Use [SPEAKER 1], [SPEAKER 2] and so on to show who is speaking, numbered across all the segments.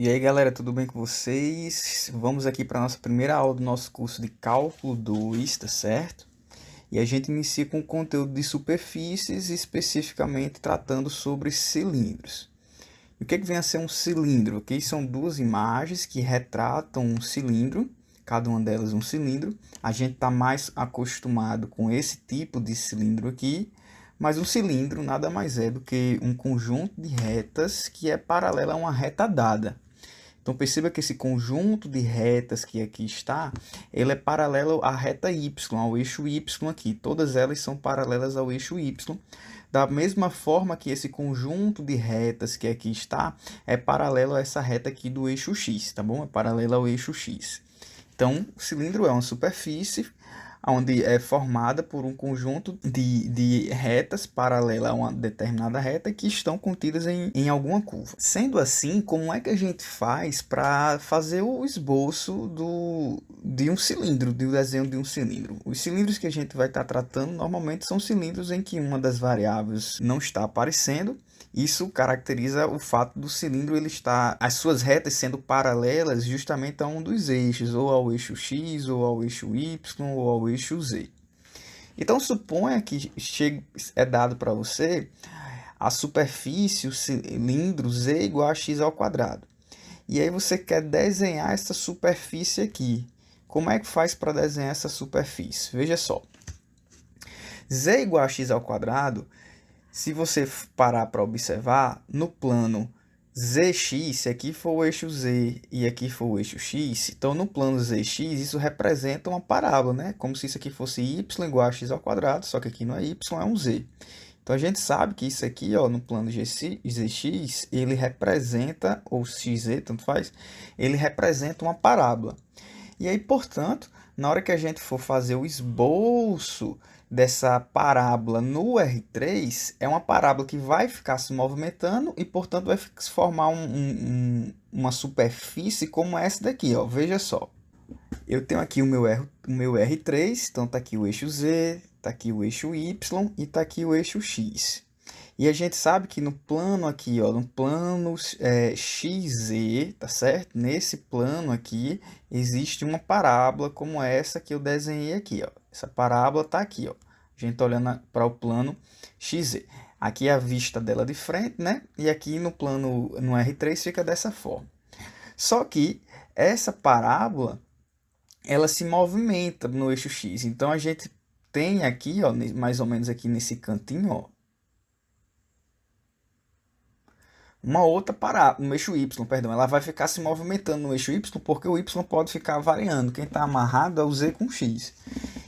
[SPEAKER 1] E aí, galera, tudo bem com vocês? Vamos aqui para a nossa primeira aula do nosso curso de Cálculo 2, tá certo? E a gente inicia com o conteúdo de superfícies, especificamente tratando sobre cilindros. E o que vem a ser um cilindro? Aqui são duas imagens que retratam um cilindro, cada uma delas um cilindro. A gente está mais acostumado com esse tipo de cilindro aqui, mas um cilindro nada mais é do que um conjunto de retas que é paralelo a uma reta dada. Então perceba que esse conjunto de retas que aqui está, ele é paralelo à reta y, ao eixo y aqui. Todas elas são paralelas ao eixo y. Da mesma forma que esse conjunto de retas que aqui está, é paralelo a essa reta aqui do eixo x, tá bom? É paralelo ao eixo x. Então, o cilindro é uma superfície onde é formada por um conjunto de retas paralelas a uma determinada reta que estão contidas em alguma curva. Sendo assim, como é que a gente faz para fazer o esboço de um cilindro, do desenho de um cilindro? Os cilindros que a gente vai estar tratando normalmente são cilindros em que uma das variáveis não está aparecendo. Isso caracteriza o fato do cilindro ele estar as suas retas sendo paralelas justamente a um dos eixos, ou ao eixo x, ou ao eixo y, ou ao eixo z. Então suponha que é dado para você a superfície, o cilindro z igual a x ao quadrado. E aí você quer desenhar essa superfície aqui. Como é que faz para desenhar essa superfície? Veja só. Z igual a x ao quadrado, se você parar para observar, no plano zx, se aqui for o eixo z e aqui for o eixo x, então no plano zx isso representa uma parábola, né? Como se isso aqui fosse y igual a x ao quadrado, só que aqui não é y, é um z. Então a gente sabe que isso aqui, ó, no plano zx, ele representa, ou xz, tanto faz, ele representa uma parábola. E aí, portanto, na hora que a gente for fazer o esboço dessa parábola no R3, é uma parábola que vai ficar se movimentando e, portanto, vai se formar uma superfície como essa daqui, ó. Veja só. Eu tenho aqui o meu R3, então está aqui o eixo Z, está aqui o eixo Y e está aqui o eixo X. E a gente sabe que no plano aqui, ó, no plano XZ, tá certo? Nesse plano aqui existe uma parábola como essa que eu desenhei aqui, ó. Essa parábola tá aqui, ó. A gente tá olhando para o plano XZ. Aqui é a vista dela de frente, né? E aqui no plano no R3 fica dessa forma. Só que essa parábola ela se movimenta no eixo X. Então a gente tem aqui, ó, mais ou menos aqui nesse cantinho, ó, uma outra parábola, no eixo Y, perdão, ela vai ficar se movimentando no eixo Y porque o Y pode ficar variando. Quem está amarrado é o Z com X.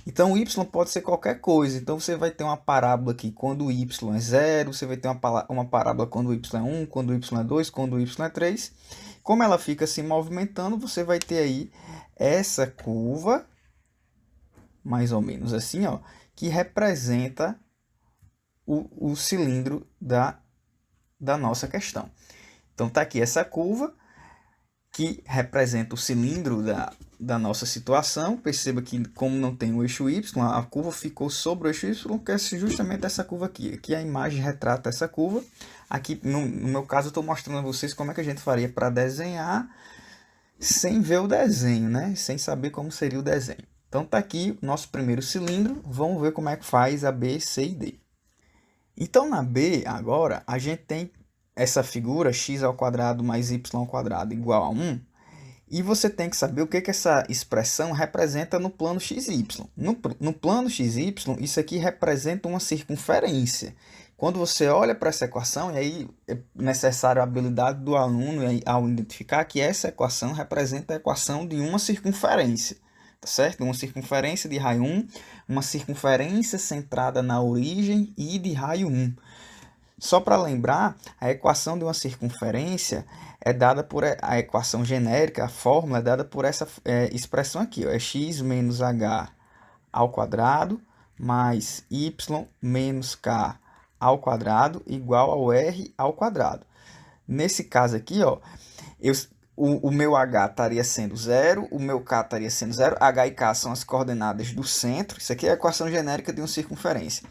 [SPEAKER 1] Então o Y pode ser qualquer coisa. Então você vai ter uma parábola aqui quando o Y é 0, você vai ter uma parábola quando o Y é 1, quando o Y é 2, quando o Y é 3. Como ela fica se movimentando, você vai ter aí essa curva, mais ou menos assim, ó, que representa o cilindro da nossa questão. Então está aqui essa curva que representa o cilindro da nossa situação. Perceba que como não tem o eixo Y, a curva ficou sobre o eixo Y, que é justamente essa curva aqui. Aqui a imagem retrata essa curva. Aqui no meu caso eu estou mostrando a vocês como é que a gente faria para desenhar sem ver o desenho, né? Sem saber como seria o desenho. Então está aqui o nosso primeiro cilindro. Vamos ver como é que faz a B, C e D. Então, na B, agora, a gente tem essa figura x ao quadrado mais y ao quadrado igual a 1. E você tem que saber o que essa expressão representa no plano xy. No plano xy, isso aqui representa uma circunferência. Quando você olha para essa equação, e aí é necessário a habilidade do aluno ao identificar que essa equação representa a equação de uma circunferência. Tá certo? Uma circunferência de raio 1, uma circunferência centrada na origem e de raio 1. Só para lembrar, a equação de uma circunferência é dada por a equação genérica, a fórmula é dada por essa expressão aqui, ó, é x menos h ao quadrado mais y menos k ao quadrado igual ao r ao quadrado. Nesse caso aqui, ó, o meu h estaria sendo 0, o meu k estaria sendo 0, h e k são as coordenadas do centro, isso aqui é a equação genérica de uma circunferência.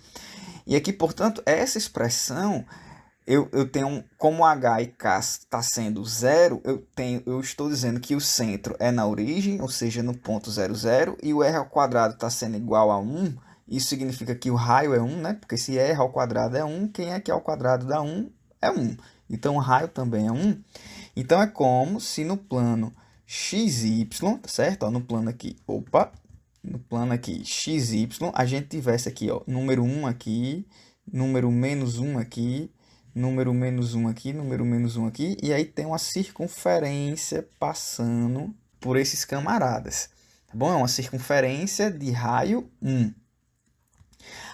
[SPEAKER 1] E aqui, portanto, essa expressão eu tenho, como H e K está sendo zero, eu estou dizendo que o centro é na origem, ou seja, no ponto 00, e o r ao quadrado está sendo igual a 1. Isso significa que o raio é 1, né? Porque se r ao quadrado é 1, quem é que ao quadrado dá 1 é 1. Então, o raio também é 1. Então, é como se no plano XY, tá certo? Ó, no plano aqui, no plano aqui XY, a gente tivesse aqui, ó, número 1 aqui, número menos 1 aqui, número menos 1 aqui, número menos 1 aqui, e aí tem uma circunferência passando por esses camaradas. Tá bom? É uma circunferência de raio 1.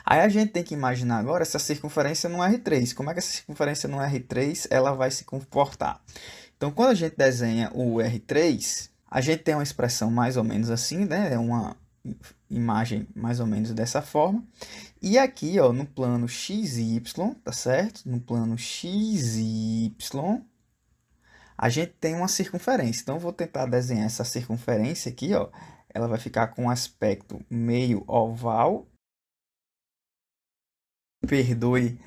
[SPEAKER 1] Aí a gente tem que imaginar agora essa circunferência no R3. Como é que essa circunferência no R3 ela vai se comportar? Então, quando a gente desenha o R3, a gente tem uma expressão mais ou menos assim, né? É uma imagem mais ou menos dessa forma. E aqui, ó, no plano XY, tá certo? No plano XY, a gente tem uma circunferência. Então, eu vou tentar desenhar essa circunferência aqui, ó. Ela vai ficar com um aspecto meio oval. Perdoe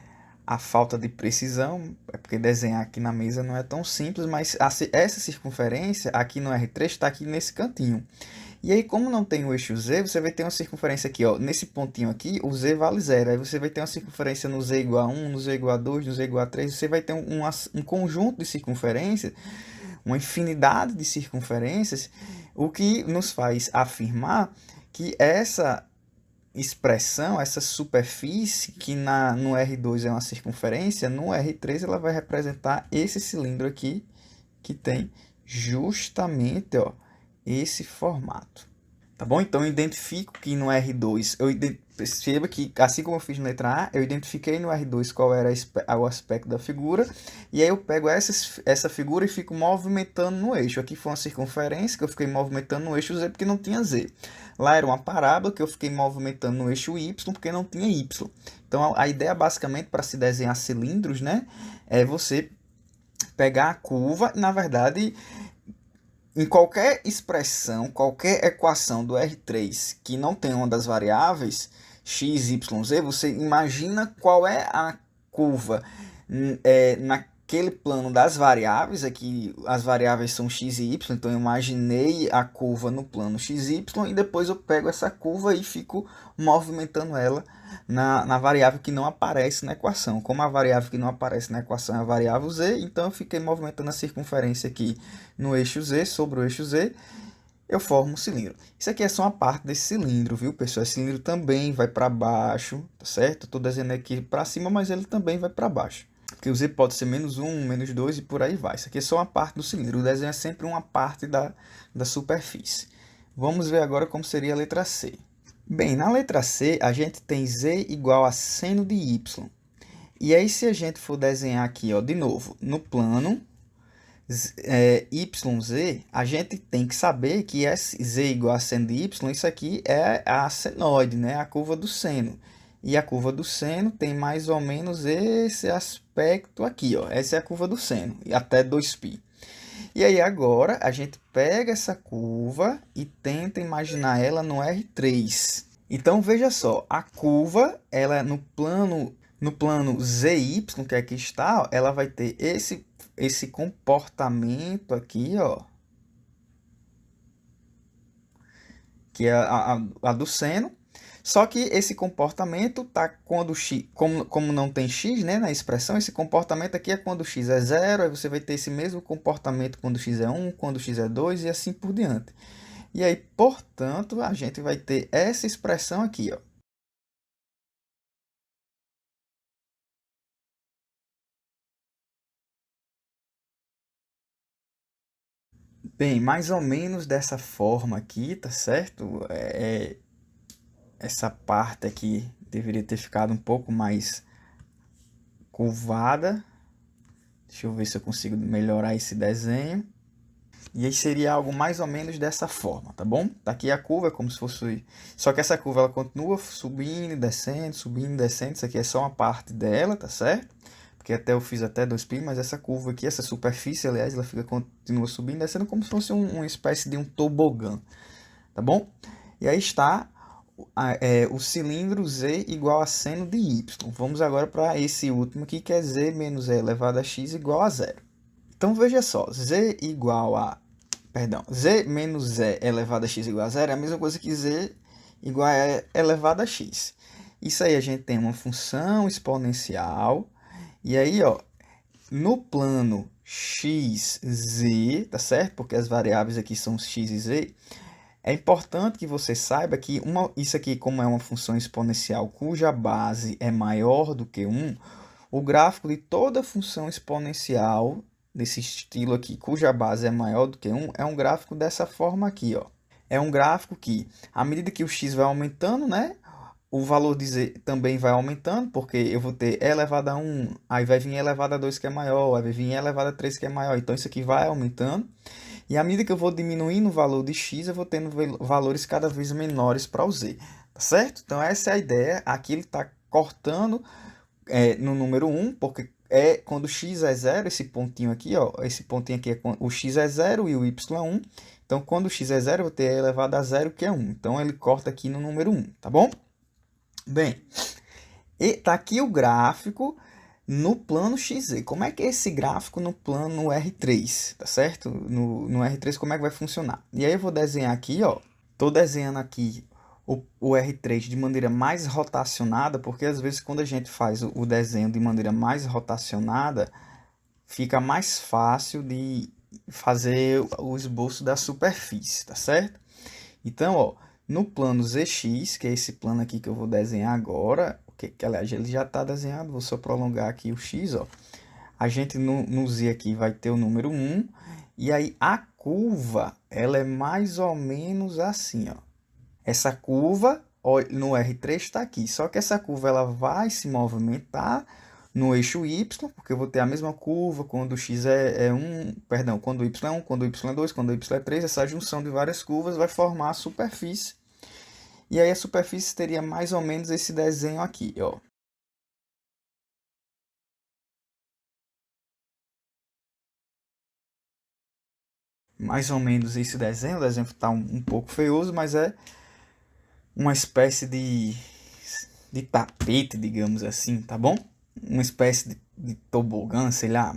[SPEAKER 1] a falta de precisão, é porque desenhar aqui na mesa não é tão simples, mas essa circunferência aqui no R3 está aqui nesse cantinho. E aí, como não tem o eixo Z, você vai ter uma circunferência aqui, ó, nesse pontinho aqui, o Z vale 0. Aí você vai ter uma circunferência no Z igual a 1, no Z igual a 2, no Z igual a 3. Você vai ter um conjunto de circunferências, uma infinidade de circunferências, o que nos faz afirmar que essa expressão, essa superfície, que no R2 é uma circunferência, no R3 ela vai representar esse cilindro aqui, que tem justamente, ó, esse formato. Tá bom? Então, eu identifico que no R2, perceba que, assim como eu fiz na letra A, eu identifiquei no R2 qual era o aspecto da figura, e aí eu pego essa figura e fico movimentando no eixo. Aqui foi uma circunferência que eu fiquei movimentando no eixo Z porque não tinha Z. Lá era uma parábola que eu fiquei movimentando no eixo Y porque não tinha Y. Então, a ideia basicamente para se desenhar cilindros, né, é você pegar a curva, na verdade, em qualquer expressão, qualquer equação do R3 que não tem uma das variáveis x, y, z, você imagina qual é a curva naquele plano das variáveis. Aqui as variáveis são x e y, então eu imaginei a curva no plano xy e depois eu pego essa curva e fico movimentando ela na variável que não aparece na equação. Como a variável que não aparece na equação é a variável z, então eu fiquei movimentando a circunferência aqui no eixo z, sobre o eixo z, eu formo um cilindro. Isso aqui é só uma parte desse cilindro, viu, pessoal? Esse cilindro também vai para baixo, tá certo? Estou desenhando aqui para cima, mas ele também vai para baixo. Porque o z pode ser menos 1, menos 2 e por aí vai. Isso aqui é só uma parte do cilindro. O desenho é sempre uma parte da superfície. Vamos ver agora como seria a letra C. Bem, na letra C, a gente tem z igual a seno de y. E aí, se a gente for desenhar aqui, ó, de novo, no plano YZ, a gente tem que saber que z igual a seno de y, isso aqui é a senoide, né? A curva do seno. E a curva do seno tem mais ou menos esse aspecto aqui, ó. Essa é a curva do seno, até 2π. E aí agora a gente pega essa curva e tenta imaginar ela no R3. Então veja só, a curva, ela é no plano ZY, que aqui está, ó, ela vai ter esse comportamento aqui, ó, que é a do seno. Só que esse comportamento tá quando x, como não tem x, né, na expressão, esse comportamento aqui é quando x é 0, aí você vai ter esse mesmo comportamento quando x é 1, quando x é 2 e assim por diante. E aí, portanto, a gente vai ter essa expressão aqui, ó. Bem, mais ou menos dessa forma aqui, tá certo? Essa parte aqui deveria ter ficado um pouco mais curvada. Deixa eu ver se eu consigo melhorar esse desenho. E aí seria algo mais ou menos dessa forma, tá bom? Tá aqui a curva, é como se fosse... Só que essa curva ela continua subindo e descendo, subindo e descendo. Isso aqui é só uma parte dela, tá certo? Porque até eu fiz até 2π, mas essa curva aqui, essa superfície, aliás, ela continua subindo e descendo como se fosse uma espécie de um tobogã, tá bom? E aí está o cilindro z igual a seno de y. Vamos agora para esse último aqui, que é z menos e elevado a x igual a zero. Então, veja só, z menos e elevado a x igual a zero é a mesma coisa que z igual a e elevado a x. Isso aí a gente tem uma função exponencial, e aí, ó, no plano x, z, tá certo? Porque as variáveis aqui são x e z. É importante que você saiba que isso aqui, como é uma função exponencial cuja base é maior do que 1, o gráfico de toda função exponencial desse estilo aqui, cuja base é maior do que 1, é um gráfico dessa forma aqui, ó. É um gráfico que, à medida que o x vai aumentando, né, o valor de z também vai aumentando, porque eu vou ter e elevado a 1, aí vai vir e elevado a 2, que é maior, aí vai vir e elevado a 3, que é maior. Então, isso aqui vai aumentando. E à medida que eu vou diminuindo o valor de x, eu vou tendo valores cada vez menores para o z, tá certo? Então, essa é a ideia. Aqui ele está cortando no número 1, porque quando x é 0, esse pontinho aqui, ó, esse pontinho aqui o x é 0 e o y é 1. Então, quando o x é 0, eu vou ter e elevado a 0, que é 1. Então, ele corta aqui no número 1, tá bom? Bem, está aqui o gráfico no plano XZ. Como é que é esse gráfico no plano R3, tá certo? No R3, como é que vai funcionar? E aí eu vou desenhar aqui, ó. Estou desenhando aqui o R3 de maneira mais rotacionada, porque às vezes quando a gente faz o desenho de maneira mais rotacionada, fica mais fácil de fazer o esboço da superfície, tá certo? Então, ó, no plano ZX, que é esse plano aqui que eu vou desenhar agora, que aliás ele já está desenhado, vou só prolongar aqui o X, ó. A gente no Z aqui vai ter o número 1, e aí a curva, ela é mais ou menos assim, ó. Essa curva ó, no R3 está aqui, só que essa curva ela vai se movimentar no eixo Y, porque eu vou ter a mesma curva quando o X é 1, perdão, quando o Y é 1, quando o Y é 2, quando o Y é 3, essa junção de várias curvas vai formar a superfície. E aí a superfície teria mais ou menos esse desenho aqui, ó. Mais ou menos esse desenho, o desenho está um pouco feioso, mas é uma espécie de tapete, digamos assim, tá bom? Uma espécie de tobogã, sei lá.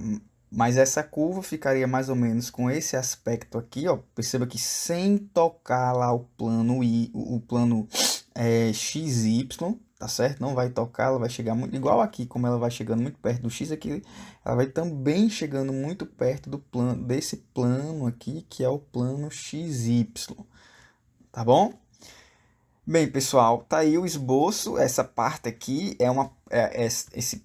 [SPEAKER 1] Mas essa curva ficaria mais ou menos com esse aspecto aqui, ó. Perceba que sem tocar lá o plano XY, tá certo? Não vai tocar, ela vai chegar muito igual aqui, como ela vai chegando muito perto do X aqui, ela vai também chegando muito perto do plano desse plano aqui, que é o plano XY, tá bom? Bem, pessoal, tá aí o esboço. Essa parte aqui esse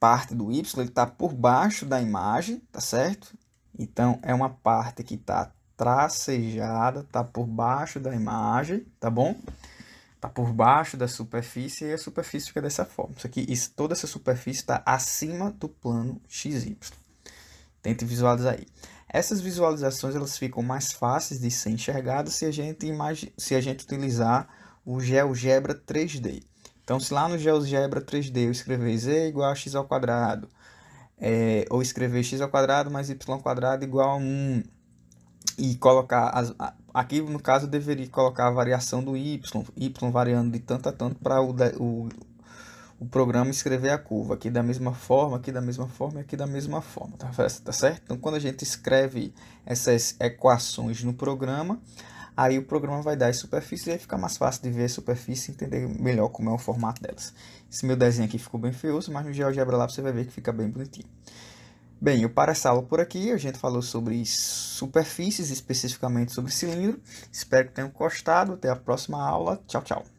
[SPEAKER 1] parte do Y, ele está por baixo da imagem, tá certo? Então, é uma parte que está tracejada, está por baixo da imagem, tá bom? Está por baixo da superfície e a superfície fica dessa forma. Toda essa superfície está acima do plano XY. Tente visualizar aí. Essas visualizações elas ficam mais fáceis de ser enxergadas se a gente utilizar o GeoGebra 3D. Então, se lá no GeoGebra 3D eu escrever z igual a x ao quadrado, ou escrever x ao quadrado mais y ao quadrado igual a 1, e colocar, aqui no caso eu deveria colocar a variação do y variando de tanto a tanto para o programa escrever a curva, aqui da mesma forma, aqui da mesma forma e aqui da mesma forma, tá certo? Então, quando a gente escreve essas equações no programa, aí o programa vai dar as superfícies e aí fica mais fácil de ver a superfície e entender melhor como é o formato delas. Esse meu desenho aqui ficou bem feioso, mas no GeoGebra Lab você vai ver que fica bem bonitinho. Bem, eu paro essa aula por aqui. A gente falou sobre superfícies, especificamente sobre cilindro. Espero que tenham gostado. Até a próxima aula. Tchau, tchau.